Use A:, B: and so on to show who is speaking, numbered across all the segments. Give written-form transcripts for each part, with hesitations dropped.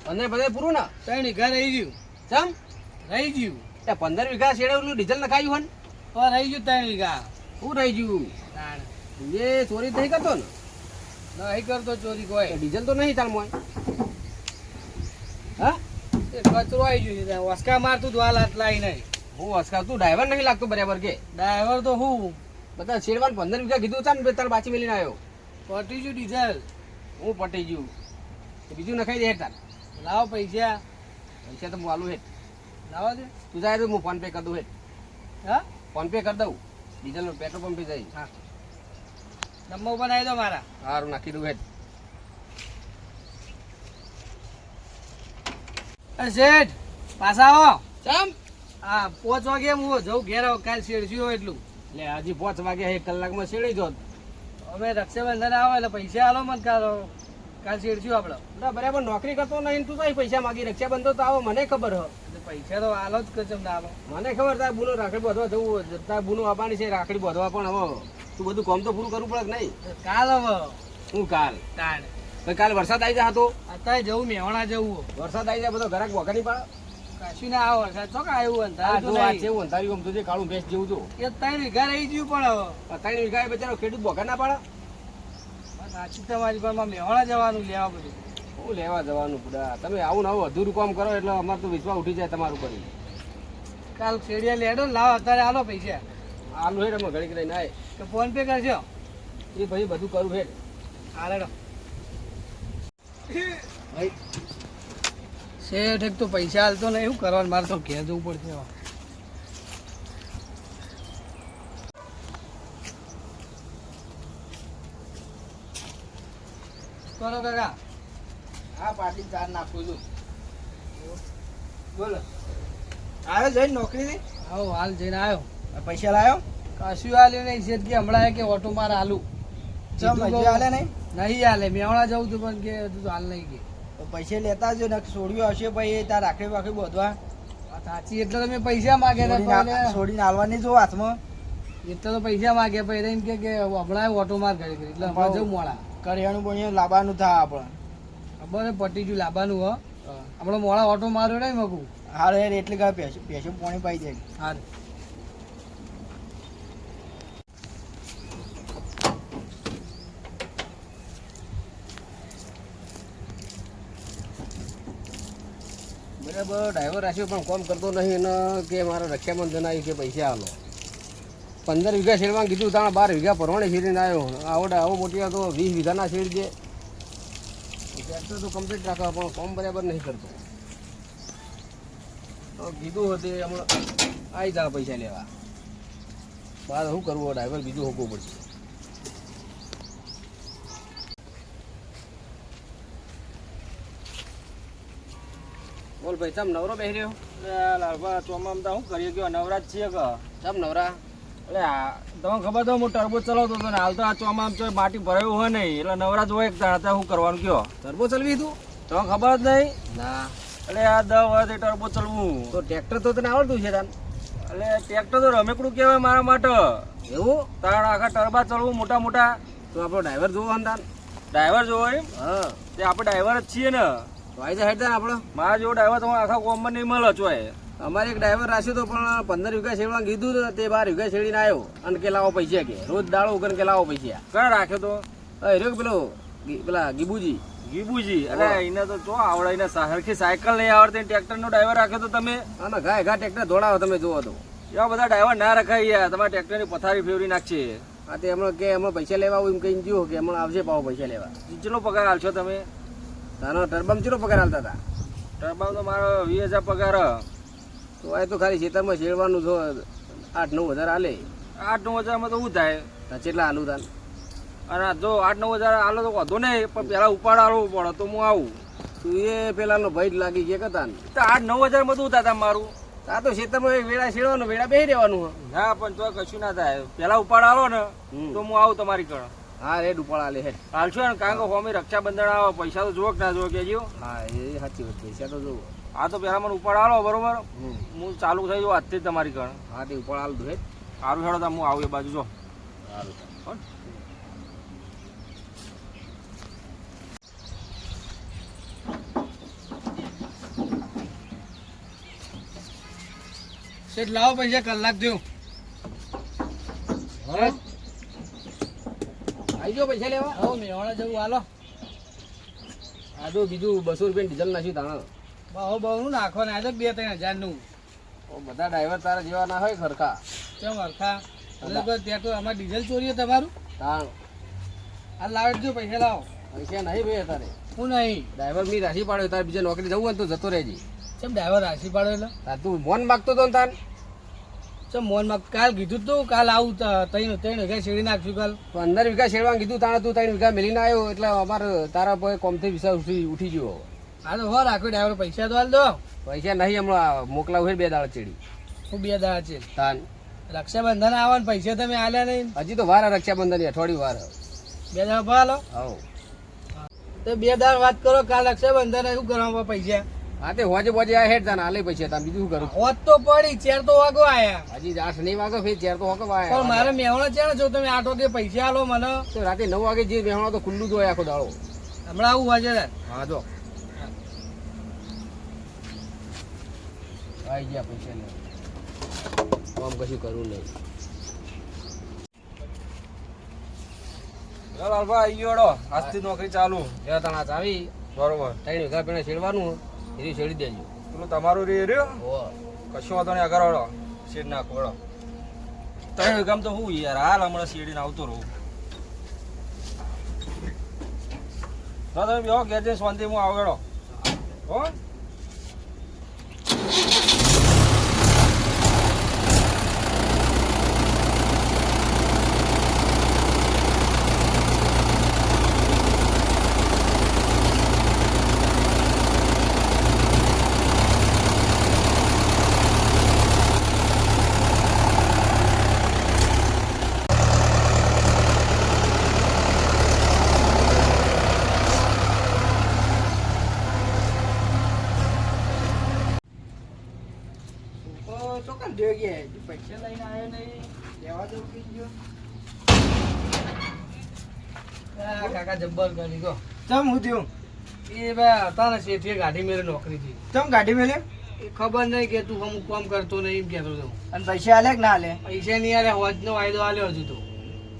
A: 15 બધે પૂરું ને
B: 3 વીઘા રહી ગયું.
A: ચમ
B: રહી ગયું.
A: એ 15 વીઘા શેડેલું ડીઝલ નખાયું હન
B: રહી ગયું 3 વીઘા.
A: શું રહી ગયું?
B: તાણ
A: એ ચોરી નહીં કરતો ને?
B: નહીં કરતો ચોરી કોઈ.
A: ડીઝલ તો નહીં ચાલ મોય. હા
B: એ કચરો આવી ગયું છે. વસકા મારતું તો હાલ આટલાય નહીં.
A: હું અસકા તું ડ્રાઈવર નહીં લાગતો બરાબર કે?
B: ડ્રાઈવર તો હું
A: બધા શેડવાન 15 વીઘા કીધું ચાલ ને તાર બાચી મેલીને આવ્યો.
B: પટી ગયું ડીઝલ.
A: હું પટી ગયું બીજું નખાઈ દે તાર.
B: લાવો પૈસા.
A: પૈસા તો હું આલું હેઠ.
B: લાવો દે.
A: તું જાય તો હું ફોન પે કરી દઉં હેઠ.
B: હા
A: ફોન પે કરી દઉં. ડીઝલ પેટ્રોલ પંપે જઈ.
B: હા નંબર બનાવી દો મારા.
A: સારું નાખી દઉં હેઠ.
B: શેઠ પાછા આવો.
A: ચમ
B: હા 5 વાગે હું જઉં ઘેર આવો. કાલ શેડશું હોય એટલું.
A: એટલે હજી 5 વાગ્યા 1 કલાકમાં શેડી જોત.
B: અમે રક્ષાબંધન આવે એટલે પૈસા આલો મત કાલ શેડશું આપણે.
A: ના બરાબર નોકરી કરતો નહીં તું તો પૈસા માગી રક્ષાબંધન તો આવો મને ખબર હ.
B: એટલે પૈસા તો આલો જ કચમ ના આલો.
A: મને ખબર તાર બુનો રાખડી બાંધવા જવું તાર બુનો આવવાની છે રાખડી બાંધવા પણ હવે તું બધું કામ તો પૂરું કરવું પડે કે નહીં?
B: કાલ હવે
A: હું કાલ
B: તાણ
A: કાલ વરસાદ આવી જા હતો.
B: અત્યારે જવું મેહોણા જવું.
A: વરસાદ આવી જાય બધો ઘરાક વગર નહીં પડે.
B: કશું ના આવે વરસાદ ચોક આવ્યું
A: આ જો આ
B: અંધારું
A: જેવું અંધાર્યું આમ તું જે કાળું ભેંસ જેવું જો
B: એ 3 વીઘા રહી ગયું પણ હવે
A: 3 વીઘા બચારો ખેડૂત વગર ના પડે.
B: સાચી તમારી પર મેહોણા જવાનું લેવા બધું.
A: હું લેવા જવાનું પુડા તમે આવું ને આવું અધૂરું કામ કરો એટલે અમારે તો વિશ્વાસ ઉઠી જાય તમારું કરી.
B: કાલ શેડિયા લેડો ને લાવો અત્યારે આલો પૈસા.
A: આલુ હેડ અમે ઘડીક રહીને આય
B: તો ફોન પે કરજો.
A: એ ભાઈ બધું કરું હેડ.
B: હા રેડો.
A: ભાઈ
B: શેઠ એક તો પૈસા હાલતો નહીં શું કરવાનું મારે તો ઘેર જવું પડશે હવે. કરો કાકા.
A: હા પાટી ચાર નાખું છું.
B: બોલો.
A: આવ્યો જઈને નોકરી
B: આવો હાલ જઈને આવ્યો.
A: પૈસા લાવ્યો?
B: કશું હાલ્યું નહીં શેઠ કે હમણાં કે ઓટો મારે હાલું.
A: ચમ હજી હાલે નહીં?
B: નહીં હાલે મેહોણા જવું તું પણ કે હજુ તો હાલ નહીં કે.
A: તો પૈસા લેતા જો ને છોડ્યું હશે પછી તાર રાખડી વાખડી બોધવા
B: સાચી એટલે તમે પૈસા માગ્યા હતા
A: છોડીને હાલવાની જો હાથમાં
B: એટલે તો પૈસા માગ્યા પછી એમ કે હમણાં ઓટો માર કરી એટલે હમણાં જવું મોડા
A: કરિયાણું બણિયાનું લાવવાનું થાય આપણે.
B: ખબર પટી ગયું લાવવાનું હો હમણાં મોડા ઓટો માર્યો નહીં મગું.
A: હારે યાર એટલે કાંઈ પેશું પાણી પાઈ જાય.
B: હા
A: બરાબર ડ્રાઈવર રાખ્યો પણ કોમ કરતો નહીં ને કે મારા રક્ષાબંધન આવ્યું કે પૈસા આલો. 15 વીઘા શેડમાં કીધું તાણા 12 વીઘા પરવાણે શેરીને આવ્યો. આવો મોટી તો 20 વીઘાના શેડ છે. ટ્રેક્ટર તો કમ્પ્લીટ રાખવા પણ કોમ બરાબર નહીં કરતો. તો કીધું હતું હમણાં આવી જા પૈસા લેવા. બહાર શું કરવું ડ્રાઈવર બીજું હોકવું પડશે. બોલ ભાઈ ચમ નવરો બેસી રહ્યો?
B: લાલભા ચોમામાં તો શું કરીએ ગયો નવરાજ છીએ કે
A: ચમ નવરા?
B: એટલે તમને ખબર તો હું ટર્બો ચલાવતો હતો ને હાલ તો આ ચોમામાં માટી ભરાયું હોય નહીં એટલે નવરાજ હોય અત્યારે શું કરવાનું કયો
A: ટર્બો ચલવી તું?
B: તમને ખબર જ નહીં?
A: ના.
B: એટલે આ 10 વર્ષથી ટર્બો ચલવું.
A: તો ટ્રેક્ટર તો તને આવડતું છે તાન?
B: એટલે ટ્રેક્ટર તો રમેકડું કહેવાય મારા માટે.
A: એવું?
B: તાણ આખા ટર્બા ચલવું મોટા મોટા.
A: તો આપણો ડ્રાઈવર જોવો ને તાન?
B: ડ્રાઈવર જોવો એમ?
A: હા
B: તે આપણે ડ્રાઈવર જ છીએ ને.
A: તો આવી જાય હેડ તાન આપણો.
B: મારા જેવો ડ્રાઈવર તો આખા કોમમાં નહીં મળે ચોય.
A: અમારે એક ડ્રાઈવર રાખ્યો તો પણ 15 વીઘા શેડવા કીધું તો તે 12 વીઘા શેડીને આવ્યો અને કે લાવો પૈસા કે રોજ દાડો ઉગન કે લાવો પૈસા.
B: ક્યાં રાખ્યો તો?
A: રહ્યો પેલો પેલા ગીબુજી.
B: ગીબુજી? અરે એને તો ચો આવડે એને સરખી સાયકલ નહીં આવડતી ટ્રેક્ટર નો ડ્રાઈવર રાખ્યો તો તમે?
A: અને ઘા ટ્રેક્ટર દોડાવો તમે જોવો તો.
B: એવા બધા ડ્રાઈવર ના રખાય યાર તમારા ટ્રેક્ટરની પથારી ફેરવી નાખશે.
A: હા તે હમણાં કે હમણાં પૈસા લેવા આવું એમ કહીને ગયો કે હમણાં આવશે પાવો પૈસા લેવા.
B: કેટલો પગાર હાલશો તમે?
A: તાનો ટર્બામ કેટલો પગાર હાલતા હતા?
B: ટર્બામ તો મારો 20,000 પગાર.
A: તો આ તો ખાલી ખેતરમાં શેડવાનું જો 8-9 હજાર હાલે.
B: 8-9 હજારમાં તો શું થાય?
A: કેટલા હાલું તાન?
B: અને જો 8-9 હજાર હાલો તો વાંધો નહીં પણ પેલા ઉપાડ આવવું પડે તો હું આવું.
A: તું એ પેલાનો ભય જ લાગી ગયા હતા ને?
B: તો 8-9 હજારમાં શું થાય મારું?
A: આ તો ખેતરમાં એક વેળા શેડવાનો વેળા બેસી રહેવાનું.
B: ના પણ તો કશું ના થાય. પેલા ઉપાડ આવો ને તો હું આવું તમારી કણ.
A: હા રેડ ઉપાડા લે હેડ
B: હાલશો ને કારણ કે હોમી રક્ષાબંધન આવે પૈસા તો જોવો કે ના જોવો કેજો.
A: હા એ સાચી વાત પૈસા તો જોવો.
B: આ તો પેલા મને ઉપાડ આવો બરોબર હું ચાલુ થઈ જાઉં આજથી જ તમારી કણ.
A: હા તે ઉપાડ હાલ દો હેડ.
B: સારું હેડો તો હું આવું એ બાજુ જો.
A: સારું.
C: શેઠ લાવો પૈસા કલાક થયું.
A: હા આવી ગયો પૈસા લેવા
C: આવો મેવાડા જવું હાલો.
A: આ તો બીજું 200 રૂપિયા ડીઝલ નાખ્યું તાણા
C: બહુ નાખો ને આજે 2-3 હજારનું.
A: બધા ડ્રાઈવર તારા જેવા ના હોય ખરખા
C: કેમ અરખા એટલે બસ ત્યાં તો અમારે ડીઝલ ચોરીએ તમારું.
A: તાણ
C: આ લાવી દેજો પૈસા લાવો.
A: પૈસા નહીં ભાઈ તારે
C: હું નહીં
A: ડ્રાઈવર મી રાશી પાડ્યો તારે બીજા નોકરી જવું હોય ને તો જતો રહેજે
C: ચમ ડ્રાઈવર રાશી પાડો એટલે
A: તાર તું મોન માગતો તો ને તાર
C: ચમ મોનમાં કાલ કીધું તું કાલ આવું 3 વીઘા શેરડી નાખશું કાલ.
A: તો 15 વીઘા શેરવાનું કીધું તાણે તું 3 વીઘા મેલીને આવ્યો એટલે અમારે તારા પર કોમથી વિશ્વાસ ઉઠી ગયો
C: હા તો હો રાખો ડ્રાઈવર પૈસા તો હાલ દો.
A: પૈસા નહીં હમણાં મોકલાવું છે 2 દાડા ચેડી
C: હું 2 દાડા છે
A: તાન
C: રક્ષાબંધન આવવાનું પૈસા તમે આલ્યા નહીં.
A: હજી તો વાર રક્ષાબંધન અઠવાડિયું વાર
C: 2 દાડા ભાલો
A: હવ
C: તો 2 દાડા વાત કરો કાલ રક્ષાબંધન શું કરવા પૈસા
A: હા તે હોજે બોજે આ હેડ તાને આલે પૈસા તાન બીજું શું કરું
C: હોત તો પડી ચેર તો વાગો આયા
A: હજી 8 નહીં વાગે ફેર ચાર તો હોકો
C: પણ
A: વાય
C: મારે મેવણો છે ને જો તમે 8 વાગે પૈસા આલો મને
A: તો રાતે 9 વાગે જે બેહણો તો ખુલ્લું જ હોય આખો દાડો
C: હમણાં આવું વાજે
A: હા જો આવી ગયા પૈસા લે કામ કશું કરવું નહીં
B: ચાલ હાલભા આવી ગયો આજથી નોકરી ચાલુ.
A: જો તણા ચાવી
B: બરોબર
A: 3 વીઘા પેલા શેડવાનું એ શેડી દેજો
B: પેલું તમારું રે રહ્યો
A: ઓ
B: કશું વાંધો નહીં આગળ વળો શેડ નાખો વળો 3 વીઘામાં તો હું યાર હાલ હમણાં શેડીને આવતો રહું. તો તમે બેહો ઘેર જઈને શાંતિ હું આવડો હો.
C: ચોકન દે ગયા પૈસા લઈને આવ્યો નહીં લેવા જવું કી ગયો. કાકા જબ્બર કરી ગયો.
D: ચમ હું થયું
C: એ ભાઈ તારા શેઠીએ ગાડી મેરે નોકરી થી
D: ચમ ગાડી મેલે
C: એ ખબર નહીં કે તું અમુક કામ કરતો નહીં એમ કહેતો હતો.
D: અને પૈસા આલે કે ના આલે
C: પૈસા નહીં આલે હોજનો વાયદો આલ્યો હજુ તો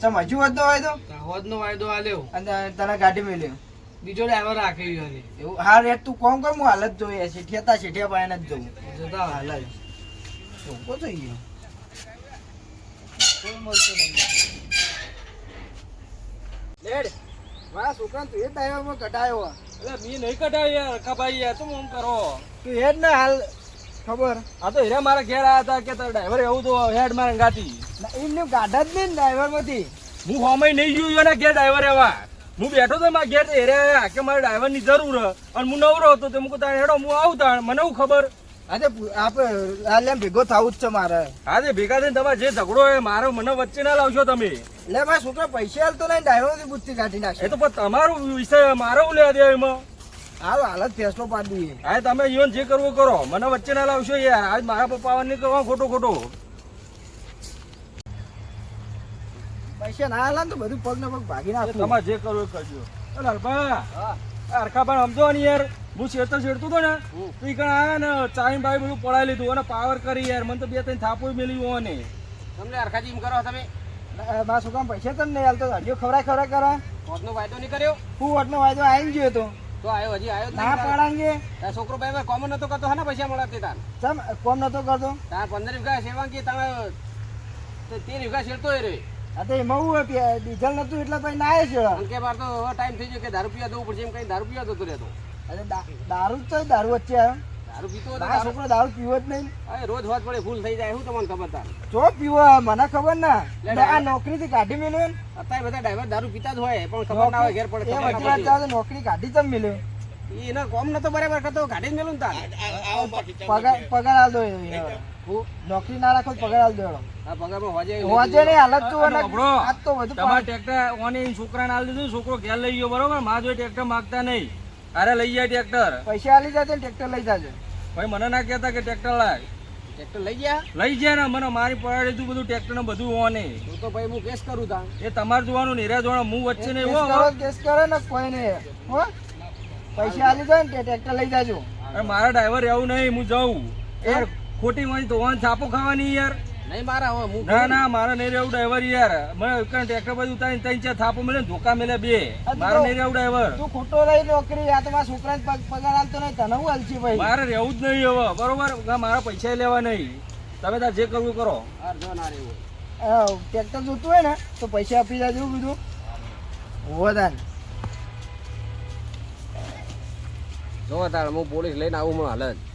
D: ચમ હજુ વધતો હોય તો
C: હોજનો વાયદો આલ્યો
D: અને તને ગાડી મેલ્યો
C: બીજો ડ્રાઈવર રાખી હતી
D: એવું હા રેટ તું કોમ કર હું હાલત જોઈએ શેઠિયા પાયને જ જવું
C: જતા
D: હાલ જ ચોખ્ખો થઈ ગયો કોઈ મળતું નહીં લેડ મારા છોકરાને તું એ ટાઈમમાં કટાયો
B: એટલે મી નહીં કઢાય યાર રખાભાઈ યાર તું આમ કરો.
D: તું હેડ ને હાલ ખબર
B: આ તો હીરા મારા ઘેર આવ્યા હતા કે તારા ડ્રાઈવર એવું તો હેડ મારે ગાતી
D: એમને ગાઢા જ નહીં ડ્રાઈવર માંથી
B: હું હોમે નહીં જોયું એના ઘેર ડ્રાઈવર એવા હું બેઠો તો મારા ઘેર હેરે આવ્યા કે મારે ડ્રાઈવર ની જરૂર હે. અને હું નવરો હતો તો મુકું તારે હેડો હું આવું તાણ મને શું ખબર.
D: આજે આપણે હાલ એમ ભેગો થવું જ છે મારે
B: આજે ભેગા થઈને તમારે જે ઝઘડો હોય મારો મને વચ્ચે ના લાવશો તમે.
D: એટલે મારા છોકરા પૈસા હાલતો નહીં ડ્રાઈવર માંથી બુદ્ધિ કાઢી
B: એ
D: નાખશે
B: તો પણ તમારો વિષય મારો હું લેવા દે એમાં.
D: હાલ હાલત ફેસલો પાડી દઈએ
B: હા તમે ઈવન જે કરવું કરો મને વચ્ચે ના લાવશો યાર. આજ મારા પપ્પા નહીં કરવા ખોટો ખોટો.
D: પૈસા ના હાલા ને તો બધું પગ ને પગ ભાગી નાખું
B: તમારે જે કરવું એ કરજો. અરે હરભા હરખાભાઈ સમજો ને યાર હું શેડતો હતો ને તો ઈ કણ આયા ને ચાઈન ભાઈ બધું પડાવી લીધું અને પાવર કરી યાર મને તો 2-3 થાપો મેલ્યું હોય ને.
A: તમને હરખાજી એમ કરો તમે
D: મારા છોકરા પૈસા તો નહીં હાલતો હજુ ખવડાય કરા
A: હોજનો વાયદો નહીં કર્યો
D: હું વટનો વાયદો આવી ગયો તો
A: તો આવ્યો હજી આવ્યો જ
D: ના
A: નહીં.
D: પાડાંગે
A: તાર છોકરો ભાઈ કોમન નતો કરતો હા પૈસા મળે તાર
D: ચમ કોમ નતો કરતો
A: તાર 15 વીઘા શેરવા કે તમે 13 વીઘા શેરતો હોય રે
D: આ તો એમાં હું ડીઝલ નતું એટલે પછી ના આવે છે
A: અને કે માર તો ટાઈમ થઈ ગયો કે દારૂ પીવા દેવું પડશે એમ કઈ દારૂ પીવા જતો રહેતો
D: અરે દારૂ જ તો દારૂ વચ્ચે આવ્યો
A: દારૂ પીતો હતો
D: મારા છોકરો દારૂ પીવો જ નહીં
A: અરે રોજ હોજ પડે ફૂલ થઈ જાય શું તમને ખબર તાર
D: જો પીવો મને ખબર ના આ નોકરી થી કાઢી મેલ્યો ને
A: અત્યારે બધા ડ્રાઈવર દારૂ પીતા જ હોય પણ ખબર ના હોય ઘેર પડે
D: એ
A: ખબર
D: વચ્ચે
A: ના
D: વાત ચાલે નોકરી કાઢી ચમ મેલ્યો
A: પડે એનો કોમ નતો બરાબર કરતો ગાડી જ મેલું ને તાર
D: પગાર હાલ દો નોકરી ના રાખો તો પગાર હાલ દો
A: આ પગારમાં હોજે
D: હોજે નહીં હાલત તું અને
B: સાંભળો.
D: આજ તો બધું
B: તમારે ટ્રેક્ટર ઓને છોકરાને આલી દીધું છોકરો ઘેર લઈ ગયો બરોબર મારા જોઈ ટ્રેક્ટર માંગતા નહીં. અરે લઈ જાય ટ્રેક્ટર.
D: પૈસા આલી જાજો ને ટ્રેક્ટર લઈ જાજો
B: ભાઈ મને ના કહેતા કે ટ્રેક્ટર લાય.
A: ટ્રેક્ટર લઈ ગયા
B: લઈ જાય ને મને મારી પડાડી દીધું બધું ટ્રેક્ટર ને બધું ઓને.
A: હું તો ભાઈ હું કેસ કરું તા
B: એ તમારે જોવાનું નિરા જોવાનું હું વચ્ચે નહીં
D: કેસ
B: હો.
D: કરો કેસ કરે ને કોઈ નહીં હો પૈસા આલી જાય ને ટ્રેક્ટર લઈ જાજો
B: અરે મારા ડ્રાઈવર એવું નહીં હું જાઉં. યાર ખોટી વાળી તો વાન થાપો ખાવાની યાર.
A: નહીં મારા હવે હું
B: ના ના મારે નહીં રહેવું ડ્રાઈવર યાર. મને ટ્રેક્ટર બાજુ ઉતારીને ત્રણ ચાર થાપો મળે ને ધોકા મળે બે. મારે નહીં રહેવું ડ્રાઈવર.
D: તું ખોટો રહી નોકરી, આ તો મારા છોકરાને પગાર આલતો નહીં, તને હું આલશે ભાઈ?
B: મારે રહેવું જ નહીં હવે બરોબર. મારા પૈસા લેવા નહીં. તમે તાર જે કરવું કરો.
A: જો ના રહેવું
D: ટ્રેક્ટર જોતું હોય ને તો પૈસા આપી જાજો બધું. હોવે તાન.
A: જો તાર હું પોલીસ લઈને આવું મને હાલ જ